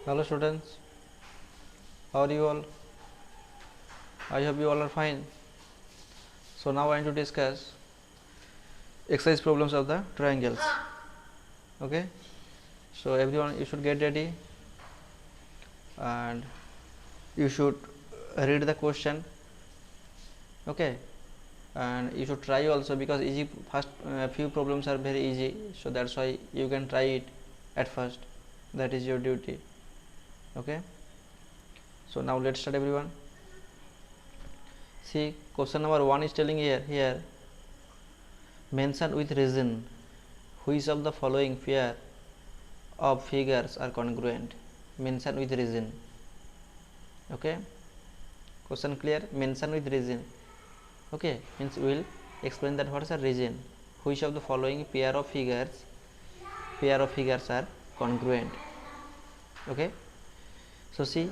Hello students, how are you all? I hope you all are fine. So now I am to discuss exercise problems of the triangles. Okay, so everyone you should get ready and you should read the question. Okay, and you should try also, because easy first few problems are very easy, so that's why you can try it at first. That is your duty. Okay, so now let's start everyone. See, question number 1 is telling here mention with reason which of the following pair of figures are congruent. Mention with reason. Okay, question clear? Mention with reason. Okay, means we will explain that what is a reason, which of the following pair of figures are congruent. Okay, so see,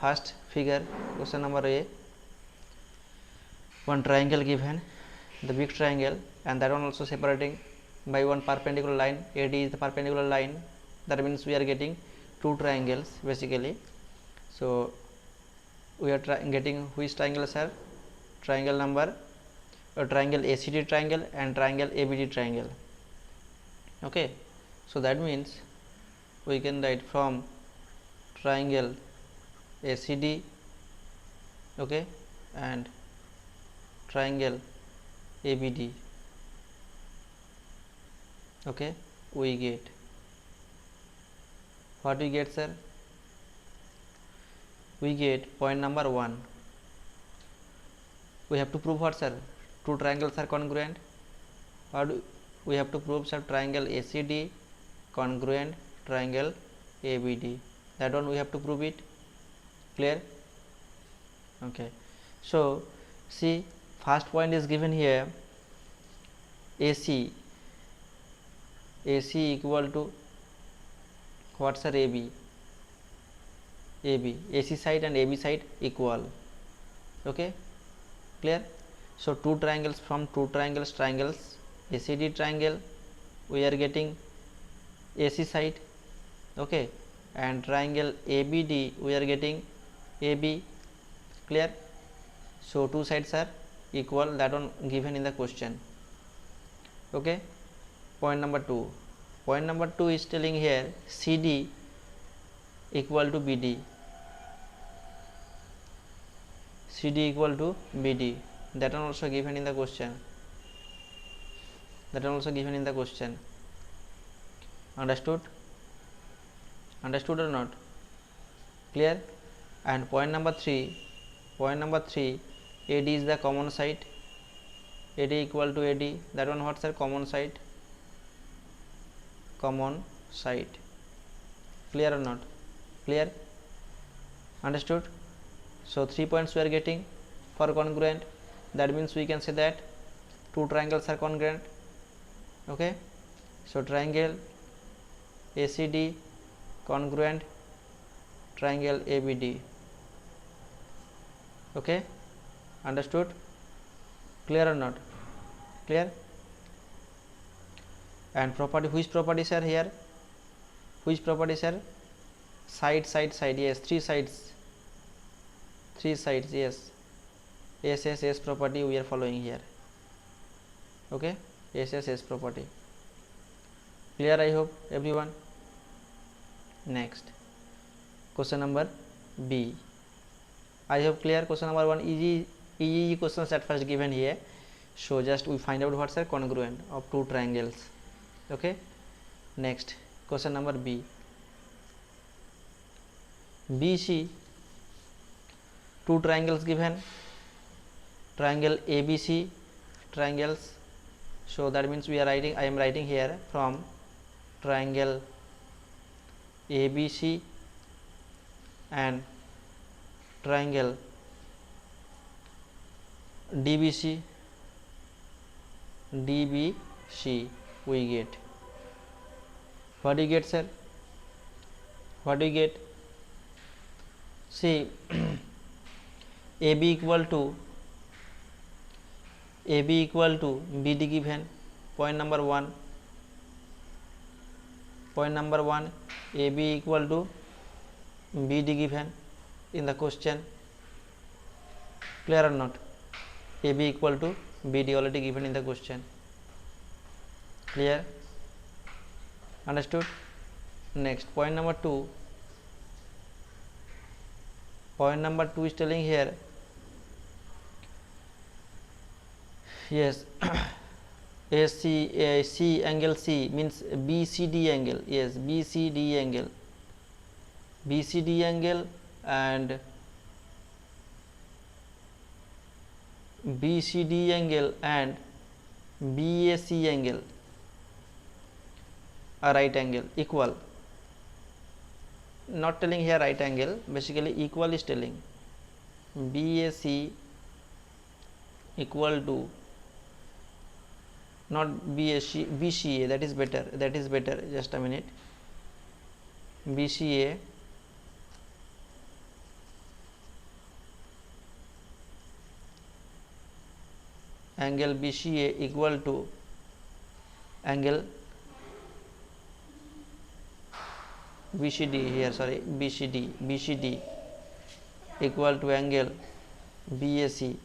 first figure, question number A, one triangle given, the big triangle, and that one also separating by one perpendicular line. AD is the perpendicular line, that means we are getting two triangles basically. So we are getting which triangles are triangle number triangle ACD triangle and triangle ABD triangle. Okay, so that means we can write from triangle ACD, okay, and triangle ABD, okay, we get what we get, sir? We get point number 1. We have to prove what, sir? Two triangles are congruent. What we have to prove, sir? Triangle ACD congruent triangle ABD. That one we have to prove it. Clear? Okay. So see, first point is given here. AC equal to what, sir? AB. AC side and AB side equal. Okay, clear? So two triangles, from two triangles ACD triangle, we are getting AC side, okay, and triangle ABD we are getting AB. Clear? So two sides are equal, that one given in the question. Okay, point number 2. Point number 2 is telling here CD equal to BD. CD equal to BD, that one also given in the question. Understood? Understood or not? Clear? And point number 3, AD is the common side. AD equal to AD, that one what's the common side? Clear or not? Clear? Understood? So 3 points we are getting for congruent. That means we can say that two triangles are congruent. Okay, so triangle ACD congruent triangle ABD. Okay, understood? Clear or not? Clear? And property, which properties are here? Which properties are? Side, yes, three sides, yes. SSS property we are following here. Okay, SSS property. Clear, I hope everyone. Next, question number B. I hope clear. Question number 1, easy questions at first given here. So just we find out what's the congruent of two triangles. Okay, next question number B. BC, two triangles given, triangle ABC triangles. So that means we are writing, I am writing here from triangle ABC and triangle DBC we get. What do you get, sir? What do you get? See, AB equal to BD given. Point number 1, AB equal to BD given in the question. Clear or not? AB equal to BD already given in the question. Clear? Understood? Next, point number 2. Point number 2 is telling here, yes, C angle C means BCD angle. Yes, BCD angle. BCD angle and BCD angle and BAC angle are right angle, equal. Not telling here right angle, basically equal is telling. BAC equal to, not BCA, that is better, just a minute. BCA angle BCA equal to angle BCD here, sorry, BCD equal to angle BAC.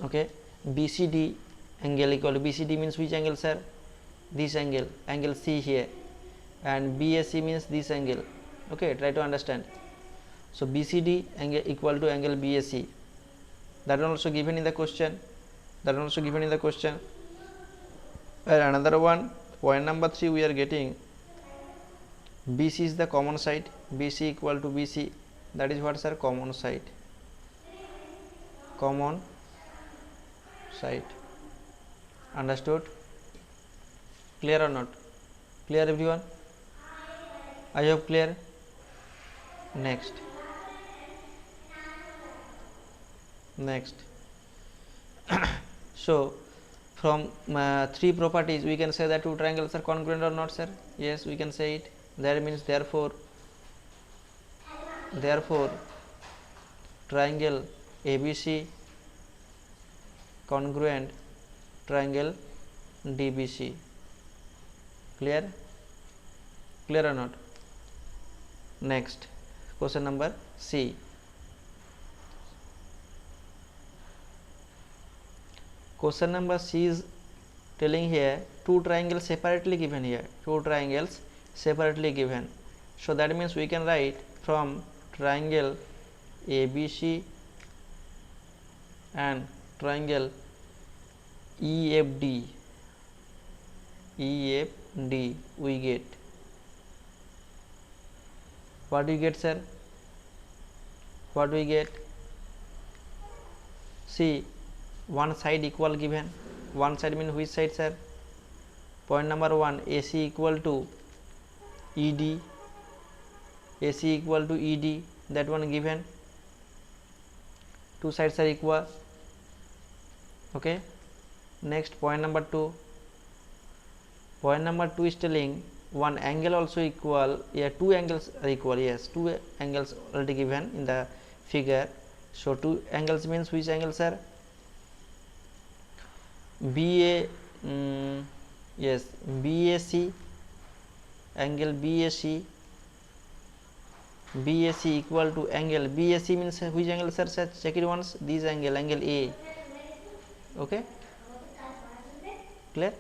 Okay, BCD angle equal to, BCD means which angle, sir? This angle, angle C here, and BAC means this angle. Okay, try to understand. So BCD angle equal to angle BAC. That one also given in the question. And another one, point number 3, we are getting BC is the common side. BC equal to BC. That is what, sir? Common side. Understood? Clear or not? Clear, everyone? I hope clear. Next. So from 3 properties we can say that 2 triangles are congruent or not, sir? Yes, we can say it. That means therefore triangle ABC congruent triangle DBC. Clear or not? Next, question number C. Question number C is telling here 2 triangles separately given here. So that means we can write from triangle ABC and triangle EFD. We get, what do you get, sir? What do we get? See, one side equal given. One side means which side, sir? Point number 1, AC equal to ED. That one given. 2 sides are equal. Okay. Next, point number 2. Point number 2 is telling one angle also equal. Yeah, 2 angles are equal. Yes, 2 angles already given in the figure. So 2 angles means which angle, sir? BAC, angle BAC equal to angle BAC means which angle, sir? Check it once. This angle A. Okay, clear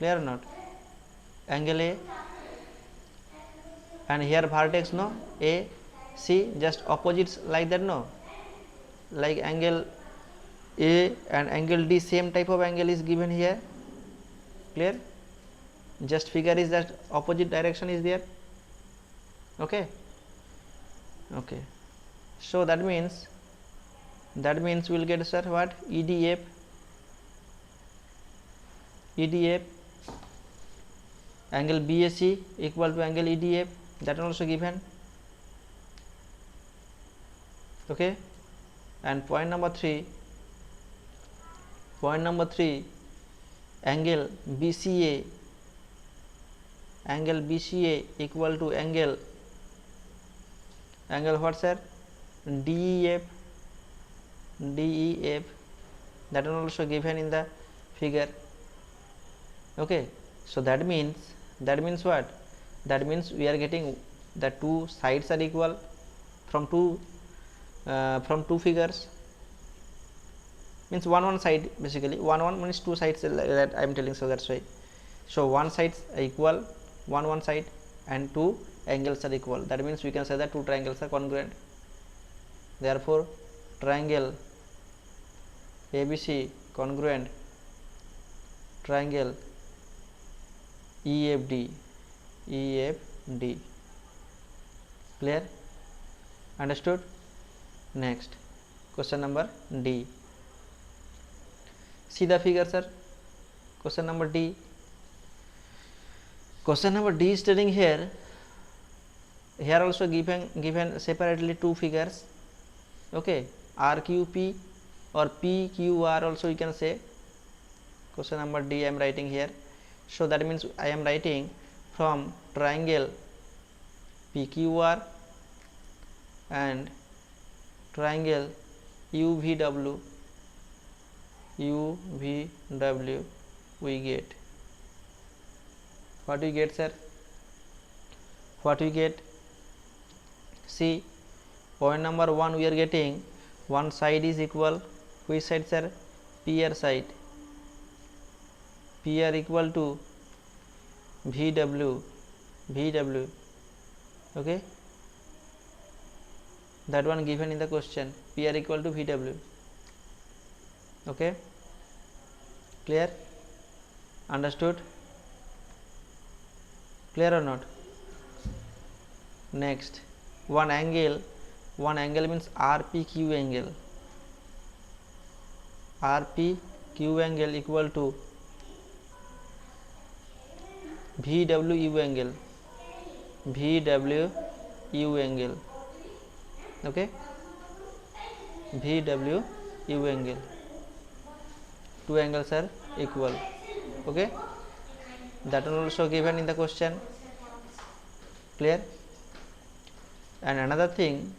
or not? Angle A, and here vertex, no? A, C, just opposites like that, no? Like angle A and angle D, same type of angle is given here. Clear? Just figure is that opposite direction is there. Okay. So that means we'll get, sir, what? EDF angle BAC equal to angle EDF. That also given. Okay. And point number 3, angle BCA equal to angle what, sir? DEF. That one also given in the figure. Okay, so that means what? that means we are getting the two sides are equal from two figures, means one side, basically one means two sides that I am telling, so that's why. So one sides are equal, one side, and two angles are equal, that means we can say that two triangles are congruent. Therefore triangle ABC congruent triangle EFD. Clear? Understood? Next question number D. See the figure, sir. Question number D. Question number D is telling here also given separately two figures, okay, RQP or PQR also you can say. Question number D I am writing here. So that means I am writing from triangle PQR and triangle UVW we get. What we get, sir? What we get? See, point number 1 we are getting one side is equal, which side, sir? PR side. PR equal to VW, okay, that one given in the question, PR equal to VW, okay. Clear? Understood? Clear or not? Next, one angle means RPQ angle. RPQ angle equal to VWU angle. Okay, VWU angle. Two angles are equal. Okay, that one also given in the question. Clear? And another thing,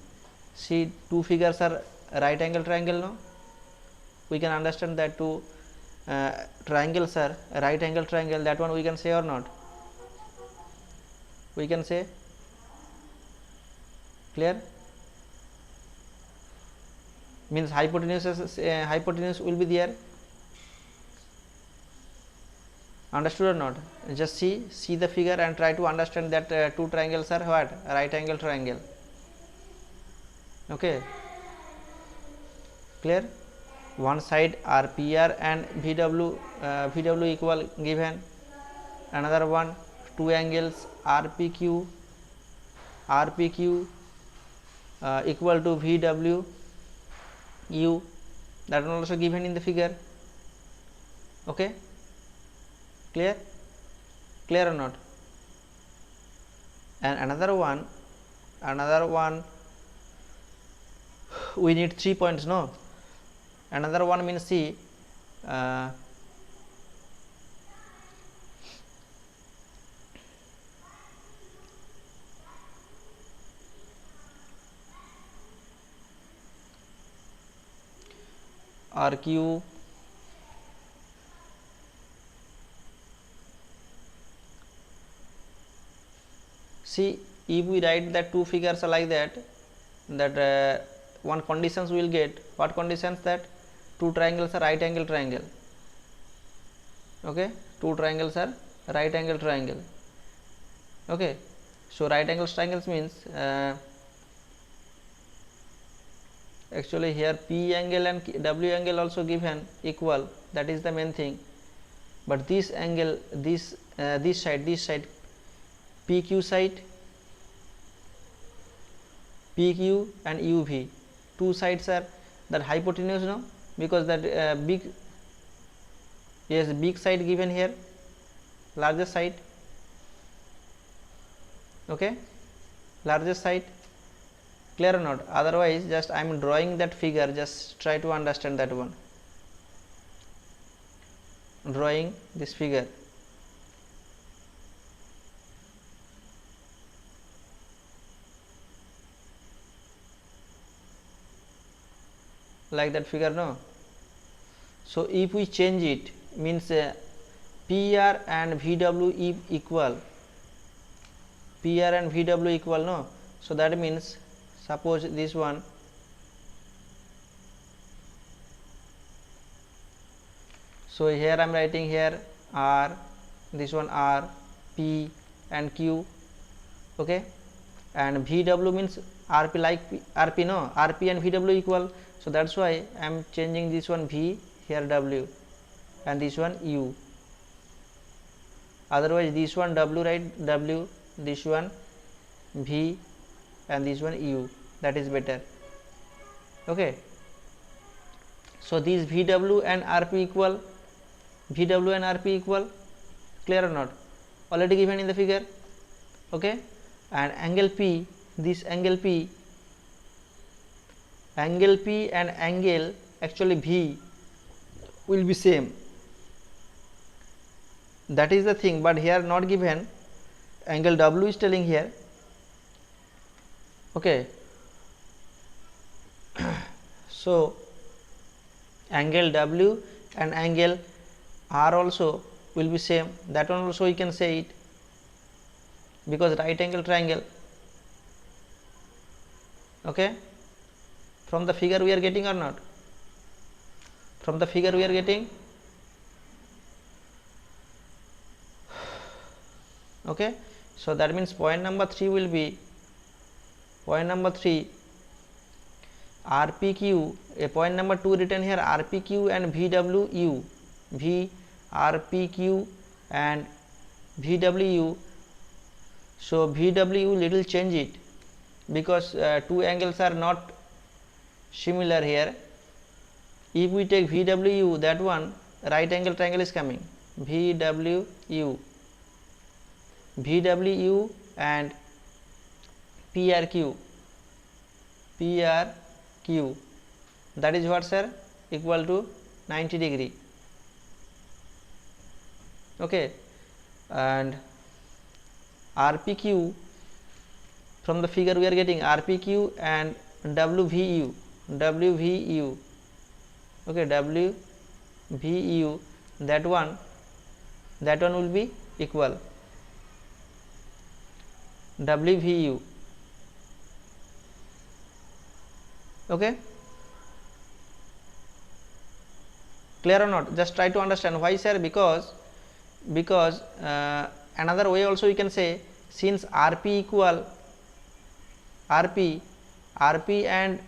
see, two figures are right angle triangle, no? We can understand that two triangles are right angle triangle, that one we can say or not? We can say. Clear? Means hypotenuse will be there. Understood or not? Just see the figure and try to understand that two triangles are what? Right angle triangle. Okay. Clear? One side are PR and VW equal given. Another one, two angles RPQ equal to VWU, that one also given in the figure. Okay. Clear? Clear or not? And another one we need 3 points, no? Another one means see, RQ see, if we write that two figures are like that one conditions we will get. What conditions? That two triangles are right angle triangle. Okay, two triangles are right angle triangle. Okay, so right angle triangles means actually here P angle and W angle also given equal, that is the main thing. But this angle, this side PQ side, PQ and UV, two sides are that hypotenuse, no? Because that big side given here, largest side. Okay, largest side. Clear or not? Otherwise just I am drawing that figure, just try to understand that one. Drawing this figure. Like that figure, no? So if we change it, means PR and VW if equal, PR and VW equal, no? So that means suppose this one, so here I am writing here R, this one R, P and Q, okay, and VW means RP, like RP, no, RP and VW equal, so that's why I am changing this one V, here W, and this one U. Otherwise this one W, right, W, this one V and this one U, that is better, okay. So these VW and RP equal, VW and RP equal, clear or not? Already given in the figure, okay. And angle P, this angle P and angle actually V will be same, that is the thing, but here not given. Angle W is telling here, okay. So angle W and angle R also will be same, that one also we can say it, because right angle triangle, okay. From the figure we are getting or not? From the figure we are getting, okay. So that means point number 3 will be, point number 3 RPQ, a point number 2 written here RPQ and VWU, RPQ and VWU. So VWU little change it, because two angles are not similar here. If we take VWU, that one right angle triangle is coming, VWU and PRQ, that is what, sir, equal to 90 degree, okay. And RPQ, from the figure we are getting RPQ and WVU, okay, WVU, that one will be equal, WVU, okay. Clear or not? Just try to understand. Why, sir? Because another way also you can say, since RP equal RP and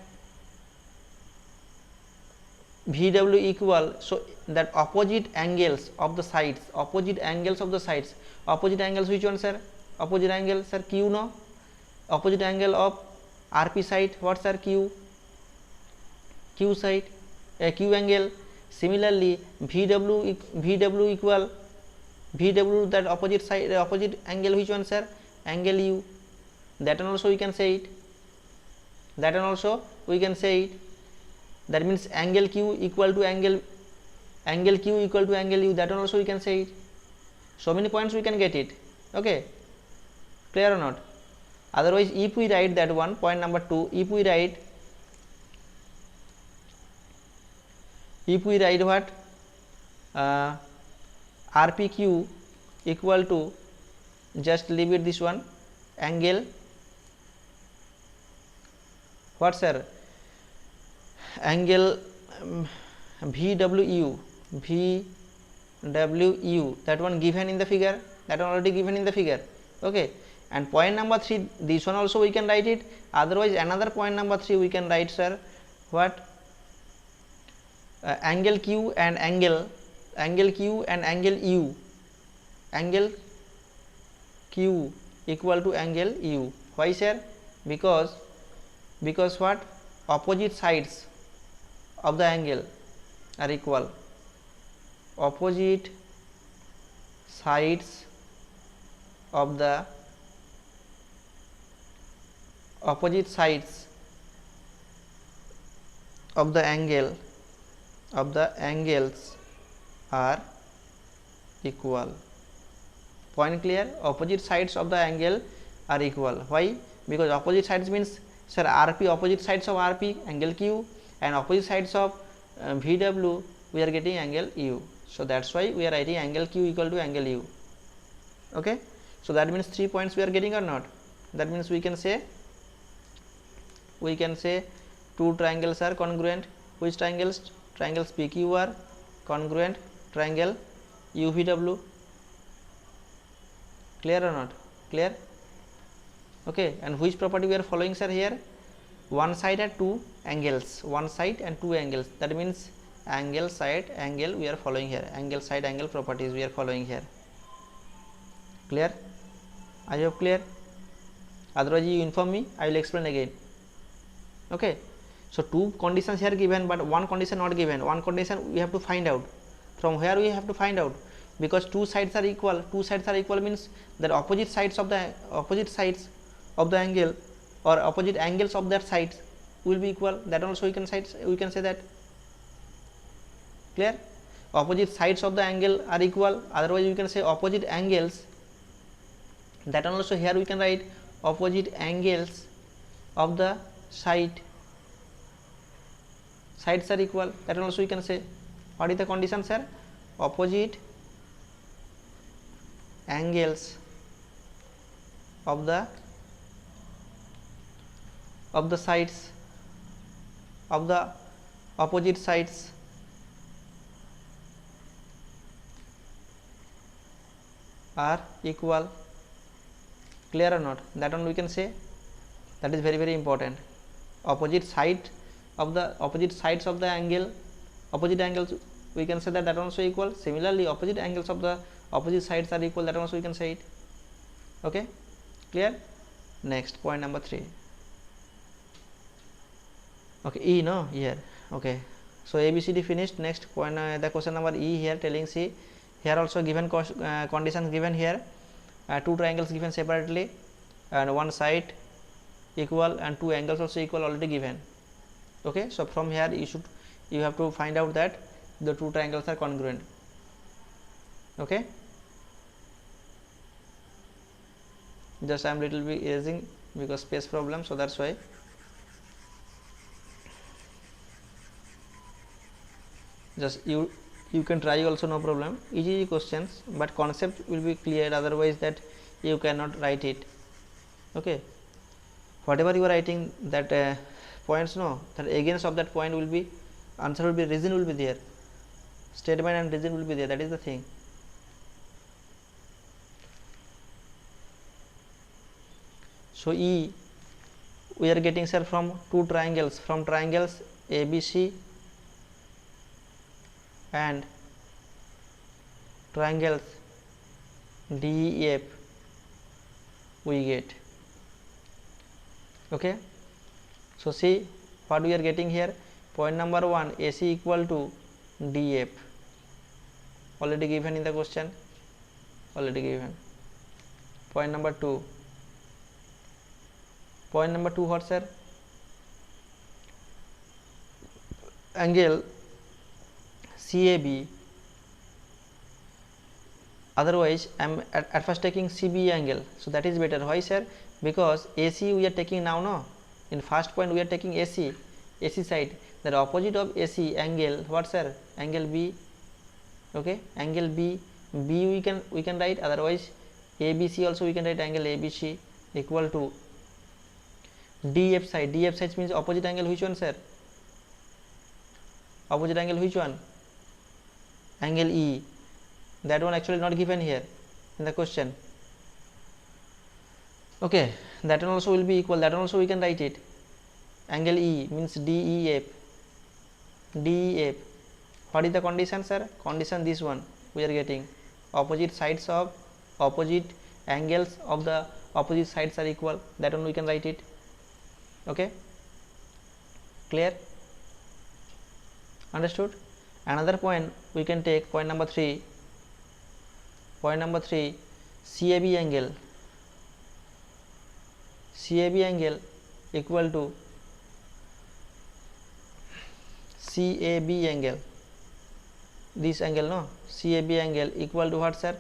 VW equal, so that opposite angles of the sides, opposite angles which one, sir? Opposite angle, sir, Q, no? Opposite angle of RP side, what, sir? Q side, Q angle. Similarly VW equal VW, that opposite side, opposite angle which one, sir? Angle U, that one also we can say it, that means angle Q equal to angle U, that one also we can say it. So many points we can get it, okay. Clear or not? Otherwise if we write that one, point number 2, if we write what, RPQ equal to, just leave it this one, angle what, sir? Angle VWU, that one given in the figure, okay. And point number 3, this one also we can write it. Otherwise another point number 3 we can write, sir, what? Angle Q and angle U, angle Q equal to angle U. Why, sir? Because what? Opposite sides of the angle are equal, opposite sides of the angles are equal. Point clear? Opposite sides of the angle are equal. Why? Because opposite sides means, sir, RP, opposite sides of RP, angle Q, and opposite sides of VW, we are getting angle U. So that's why we are writing angle Q equal to angle U, okay. So that means 3 points we are getting or not. That means we can say two triangles are congruent. Which triangles? Triangles PQ are congruent, triangle UVW. Clear or not? Clear? Okay, and which property we are following, sir? Here one side and two angles, one side and two angles, that means angle, side, angle we are following here, angle, side, angle properties we are following here. Clear? I hope clear. Otherwise you inform me, I will explain again. Okay, so two conditions here given, but one condition not given. One condition we have to find out. From where we have to find out? Because two sides are equal. Two sides are equal means that opposite sides of the angle or opposite angles of that sides will be equal. That also we can say that. Clear? Opposite sides of the angle are equal. Otherwise we can say opposite angles. That also here we can write opposite angles of the sides are equal. That also we can say. What is the condition, sir? Opposite angles of the sides of the opposite sides are equal. Clear or not? That one we can say. That is very, very important. Opposite sides of the angle, opposite angles we can say that also equal. Similarly, opposite angles of the opposite sides are equal. That also we can say it. Okay, clear? Next, point number 3. Okay, E, no, here. Okay, so ABCD finished. Next point, the question number E here telling, see here also given conditions given here, two triangles given separately and one side equal and two angles also equal, already given. Okay, so from here you have to find out that the two triangles are congruent. Okay, just I am little bit erasing because space problem, so that's why. Just you can try also, no problem. Easy questions, but concept will be clear, otherwise that you cannot write it. Okay, whatever you are writing that points, no, that against of that point will be answer will be, reason will be there, statement and reason will be there. That is the thing. So E we are getting, sir, from two triangles, from triangles ABC and triangles DEF we get. Okay, so see what we are getting here. Point number 1, AC equal to DF, already given in the question, already given. Point number 2, what, sir? Angle CAB, otherwise I am at first taking CB angle, so that is better. Why, sir? Because AC we are taking now, no, in first point we are taking AC side, the opposite of AC angle, what, sir? Angle B. Okay, angle B we can write, otherwise ABC also we can write, angle ABC equal to DF side. DF side means opposite angle, which one, sir? Opposite angle which one? Angle E. That one actually not given here in the question. Okay, that one also will be equal, that one also we can write it. Angle E means DEF. What is the condition, sir? Condition this one we are getting, opposite sides of opposite angles of the opposite sides are equal. That one we can write it. Okay, clear? Understood? Another point we can take, point number 3. Point number 3, CAB angle. CAB angle equal to CAB angle. This angle, no, CAB angle equal to what, sir?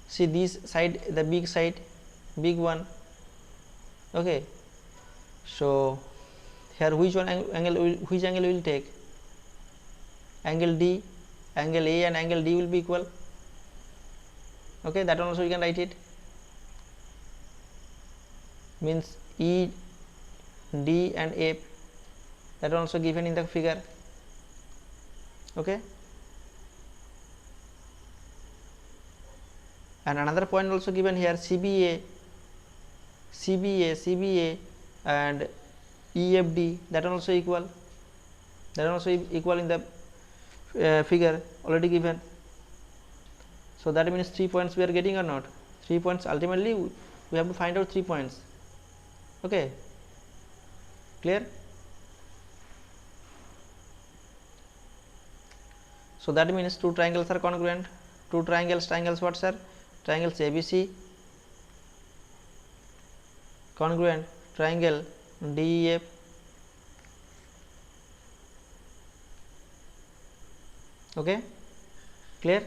See this side, the big side, big one. Okay, so here which angle we will take? Angle D, angle A and angle D will be equal. Okay, that one also you can write it, means E, D and F, that one also given in the figure. Okay, and another point also given here, CBA, CBA and EFD, that one also equal, that one also equal in the figure already given. So that means 3 points we are getting or not? 3 points, ultimately we have to find out 3 points. Okay, clear? So that means two triangles are congruent. Two triangles what, sir? Triangles ABC congruent, triangle DEF okay, clear?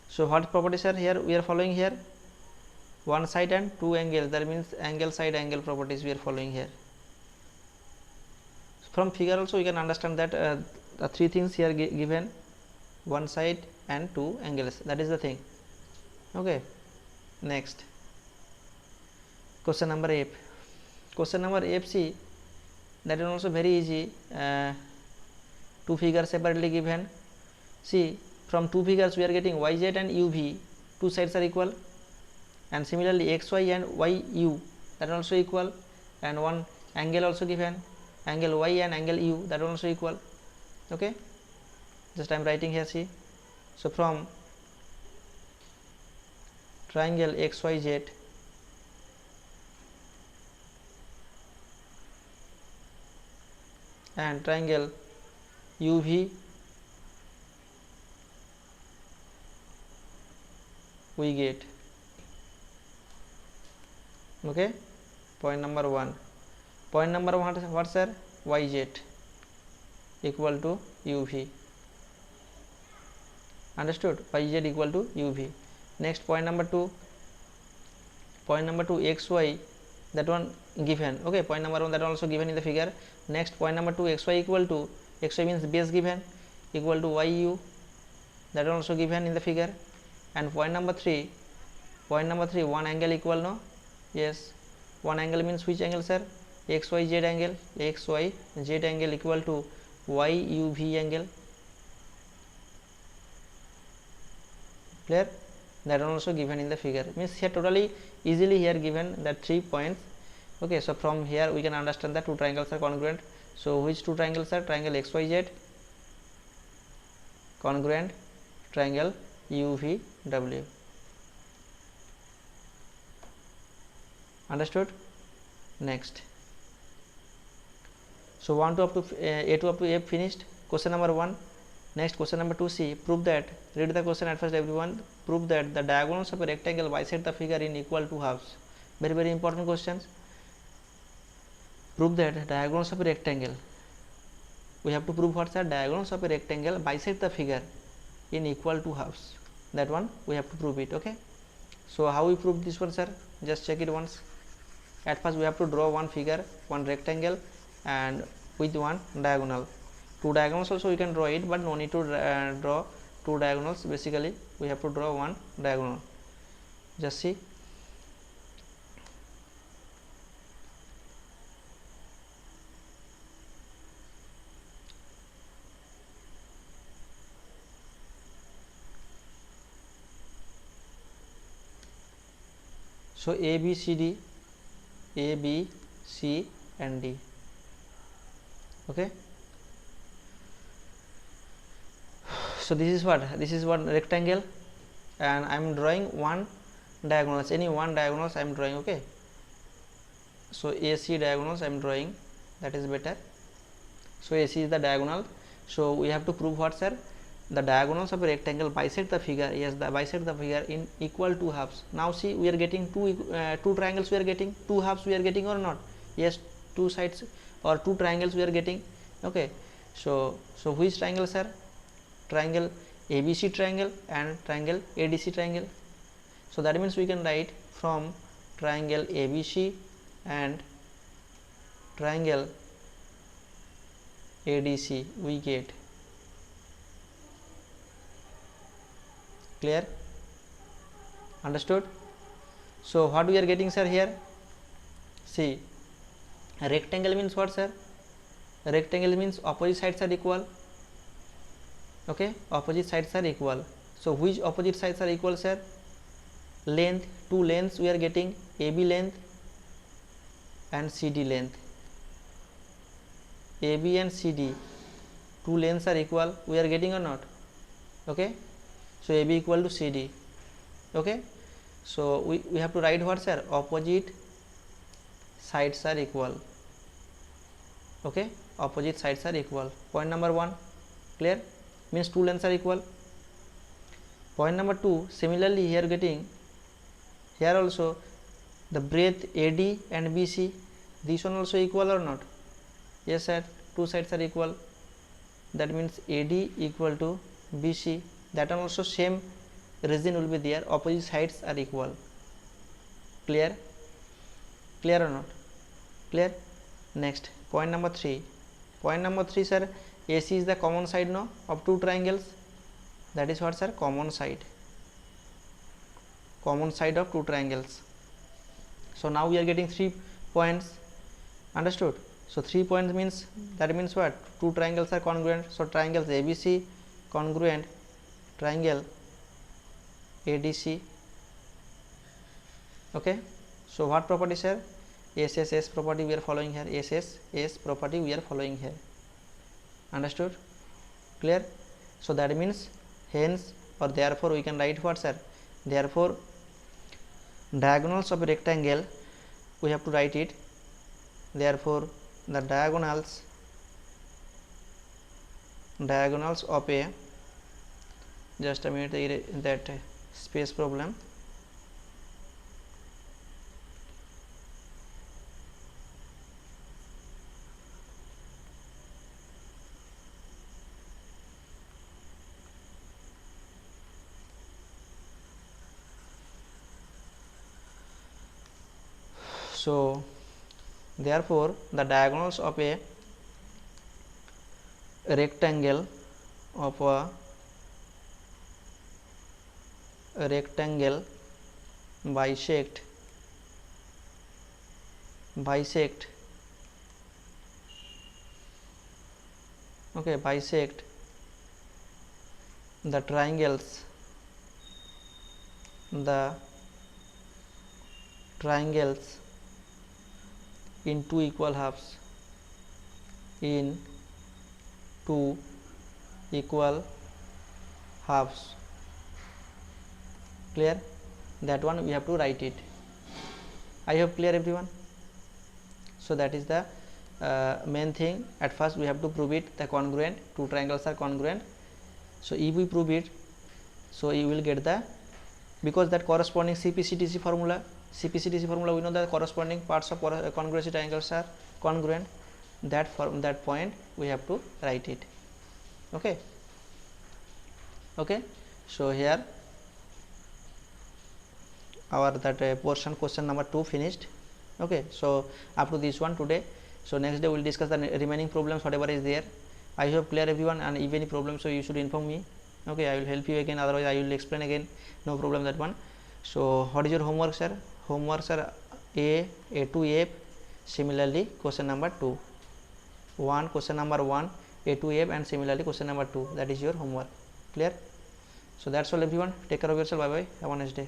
So what properties are here we are following here? One side and two angles, that means angle side angle properties we are following here. From figure also you can understand that the three things here given, one side and two angles, that is the thing. Okay, next question number 8. Question number FC, that is also very easy. Two figures separately given. See, from two figures we are getting YZ and UV, two sides are equal, and similarly XY and YU, that are also equal, and one angle also given, angle Y and angle U, that are also equal. Okay, just I am writing here, see. So from triangle XYZ and triangle UV, we get, okay, point number 1. Point number 1, what sir? YZ equal to UV. Understood? YZ equal to UV. Next, point number 2. Point number 2, XY, that one given. Okay, point number 1, that one also given in the figure. Next, point number 2, XY equal to, XY means base given, equal to YU, that one also given in the figure. And point number 3, one angle equal, no? Yes, one angle means which angle, sir? XYZ angle, XYZ angle equal to YUV angle. Clear? That one also given in the figure, means here totally easily here given that 3 points. Okay, so from here we can understand that two triangles are congruent. So which two triangles are? Triangle XYZ congruent, triangle UVW. Understood? Next, so 1 to up to A2 up to F finished. Question number 1. Next, question number 2C. Prove that, read the question at first everyone. Prove that the diagonals of a rectangle bisect the figure in equal to halves. Very very important questions. Prove that diagonals of a rectangle, we have to prove what, sir? Diagonals of a rectangle bisect the figure in equal to halves. That one we have to prove it. Okay, so how we prove this one, sir? Just check it once. At first we have to draw one figure, one rectangle, and with one diagonal. Two diagonals also you can draw it, but no need to draw two diagonals. Basically we have to draw one diagonal. Just see. So A, B, C, D, A, B, C and D. Okay, so this is what? This is one rectangle, and I am drawing one diagonals, any one diagonals I am drawing. Okay, so AC diagonals I am drawing, that is better. So AC is the diagonal. So we have to prove what, sir? The diagonals of a rectangle bisect the figure. Yes, the bisect the figure in equal to halves. Now see, we are getting two triangles, we are getting two halves, we are getting or not? Yes, two sides or two triangles we are getting. Okay, so which triangle, sir? Triangle ABC triangle and triangle ADC triangle. So that means we can write from triangle ABC and triangle ADC we get. Clear? Understood? So what we are getting, sir, here? See, rectangle means what, sir? Rectangle means opposite sides are equal. Okay, opposite sides are equal. So which opposite sides are equal, sir? Length, two lengths we are getting, AB length and CD length. AB and CD, two lengths are equal, we are getting or not? Okay, so AB equal to CD. Okay, so we have to write what, sir? Opposite sides are equal. Okay, opposite sides are equal. Point number 1 clear, means two lengths are equal. Point number 2, similarly here getting, here also the breadth AD and BC, this one also equal or not? Yes, sir, two sides are equal. That means AD equal to BC, that one also same reason will be there, opposite sides are equal. Clear? Clear or not? Clear? Next, point number 3. Point number 3, sir, AC is the common side, no, of two triangles. That is what, sir? Common side. Common side of two triangles. So now we are getting 3 points. Understood? So 3 points means, that means what? Two triangles are congruent. So triangles ABC congruent, triangle ADC. Okay, so what property, sir? SSS property we are following here. SSS property we are following here. Understood? Clear? So that means, hence or therefore we can write what, sir? Therefore diagonals of a rectangle, we have to write it. Therefore the diagonals of a, just a minute, that space problem. So therefore the diagonals of a rectangle bisect okay, bisect the triangles in two equal halves, in two equal halves. Clear? That one we have to write it. I hope clear, everyone. So that is the main thing. At first we have to prove it, the congruent, two triangles are congruent. So if we prove it, so you will get the, because that corresponding CPCTC formula, we know the corresponding parts of congruency triangles are congruent. That point we have to write it. Okay. Okay, so here our that portion, question number 2 finished. Okay, so up to this one today. So next day we will discuss the remaining problems, whatever is there. I hope clear, everyone, and if any problem, so you should inform me. Okay, I will help you again, otherwise I will explain again, no problem, that one. So what is your homework, sir? Homework, sir, A to F. Similarly question number 2, question number 1 A to F, and similarly question number 2. That is your homework. Clear? So that's all, everyone. Take care of yourself. Bye bye. Have a nice day.